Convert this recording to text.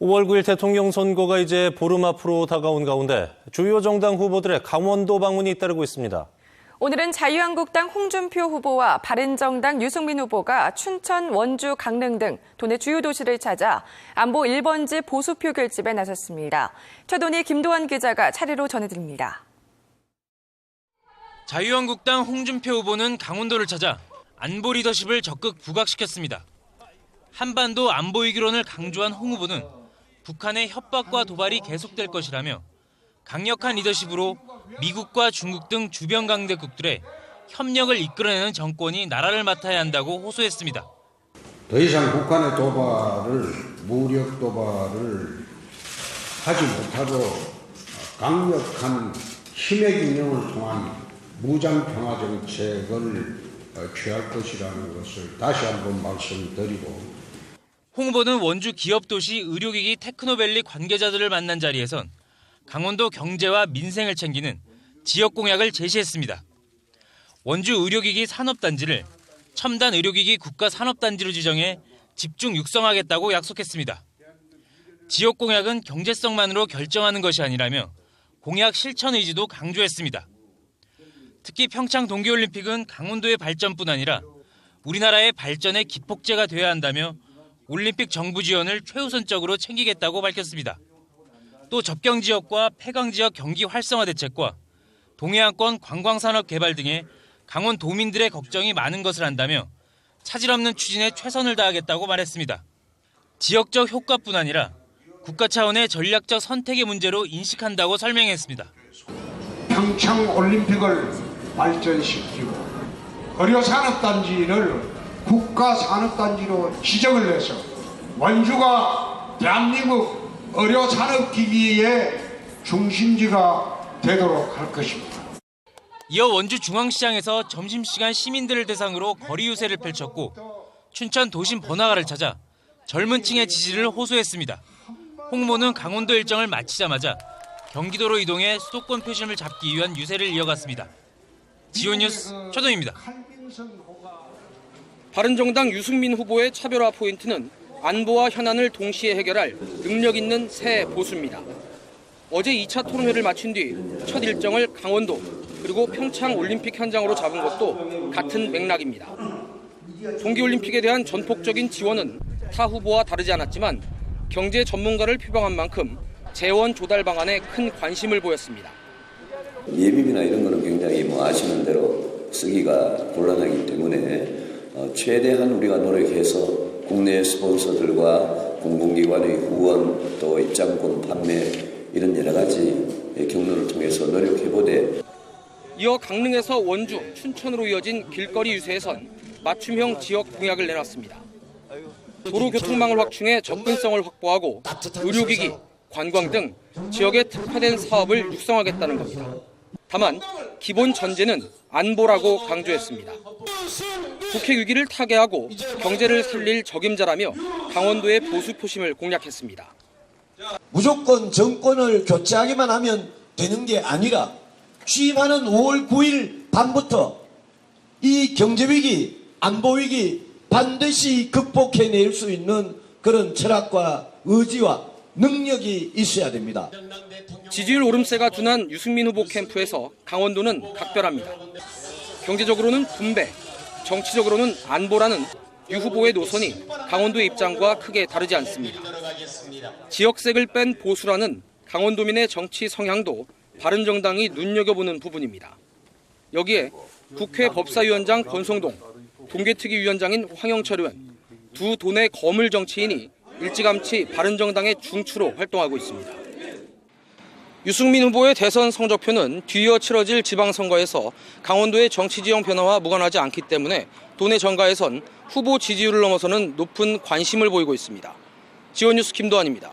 5월 9일 대통령 선거가 이제 보름 앞으로 다가온 가운데 주요 정당 후보들의 강원도 방문이 잇따르고 있습니다. 오늘은 자유한국당 홍준표 후보와 바른정당 유승민 후보가 춘천, 원주, 강릉 등 도내 주요 도시를 찾아 안보 1번지 보수표 결집에 나섰습니다. 최동희 김도환 기자가 차례로 전해드립니다. 자유한국당 홍준표 후보는 강원도를 찾아 안보 리더십을 적극 부각시켰습니다. 한반도 안보 위기론을 강조한 홍 후보는 북한의 협박과 도발이 계속될 것이라며 강력한 리더십으로 미국과 중국 등 주변 강대국들의 협력을 이끌어내는 정권이 나라를 맡아야 한다고 호소했습니다. 더 이상 북한의 도발을, 무력 도발을 하지 못하고 강력한 힘의 균형을 통한 무장 평화 정책을 취할 것이라는 것을 다시 한번 말씀드리고, 홍 후보는 원주 기업도시 의료기기 테크노밸리 관계자들을 만난 자리에선 강원도 경제와 민생을 챙기는 지역 공약을 제시했습니다. 원주 의료기기 산업단지를 첨단 의료기기 국가산업단지로 지정해 집중 육성하겠다고 약속했습니다. 지역 공약은 경제성만으로 결정하는 것이 아니라며 공약 실천 의지도 강조했습니다. 특히 평창 동계올림픽은 강원도의 발전뿐 아니라 우리나라의 발전의 기폭제가 돼야 한다며 올림픽 정부 지원을 최우선적으로 챙기겠다고 밝혔습니다. 또 접경지역과 폐광지역 경기 활성화 대책과 동해안권 관광산업 개발 등의 강원도민들의 걱정이 많은 것을 안다며 차질 없는 추진에 최선을 다하겠다고 말했습니다. 지역적 효과뿐 아니라 국가 차원의 전략적 선택의 문제로 인식한다고 설명했습니다. 평창 올림픽을 발전시키고 의료산업단지를 국가산업단지로 지정을 해서 원주가 대한민국 의료산업기기의 중심지가 되도록 할 것입니다. 이어 원주 중앙시장에서 점심시간 시민들을 대상으로 거리 유세를 펼쳤고 춘천 도심 번화가를 찾아 젊은 층의 지지를 호소했습니다. 홍 후보는 강원도 일정을 마치자마자 경기도로 이동해 수도권 표심을 잡기 위한 유세를 이어갔습니다. 지온뉴스 최동희입니다. 바른정당 유승민 후보의 차별화 포인트는 안보와 현안을 동시에 해결할 능력 있는 새 보수입니다. 어제 2차 토론회를 마친 뒤 첫 일정을 강원도 그리고 평창 올림픽 현장으로 잡은 것도 같은 맥락입니다. 동계올림픽에 대한 전폭적인 지원은 타 후보와 다르지 않았지만 경제 전문가를 표방한 만큼 재원 조달 방안에 큰 관심을 보였습니다. 예비비나 이런 거는 굉장히 아시는 대로 쓰기가 곤란하기 때문에 최대한 우리가 노력해서 국내 스폰서들과 공공기관의 후원 또 입장권 판매 이런 여러 가지 경로를 통해서 노력해보되 이어 강릉에서 원주, 춘천으로 이어진 길거리 유세에선 맞춤형 지역 공약을 내놨습니다. 도로 교통망을 확충해 접근성을 확보하고 의료기기, 관광 등 지역에 특화된 사업을 육성하겠다는 겁니다. 다만 기본 전제는 안보라고 강조했습니다. 국회 위기를 타개하고 경제를 살릴 적임자라며 강원도의 보수 표심을 공략했습니다. 무조건 정권을 교체하기만 하면 되는 게 아니라 취임하는 5월 9일 밤부터 이 경제위기, 안보위기 반드시 극복해낼 수 있는 그런 철학과 의지와 능력이 있어야 됩니다. 지지율 오름세가 둔한 유승민 후보 캠프에서 강원도는 각별합니다. 경제적으로는 분배, 정치적으로는 안보라는 유 후보의 노선이 강원도의 입장과 크게 다르지 않습니다. 지역색을 뺀 보수라는 강원도민의 정치 성향도 바른정당이 눈여겨보는 부분입니다. 여기에 국회 법사위원장 권성동, 동계특위위원장인 황영철 의원, 두 도내 거물 정치인이 일찌감치 바른정당의 중추로 활동하고 있습니다. 유승민 후보의 대선 성적표는 뒤이어 치러질 지방선거에서 강원도의 정치 지형 변화와 무관하지 않기 때문에 도내 정가에선 후보 지지율을 넘어서는 높은 관심을 보이고 있습니다. 지온뉴스 김도환입니다.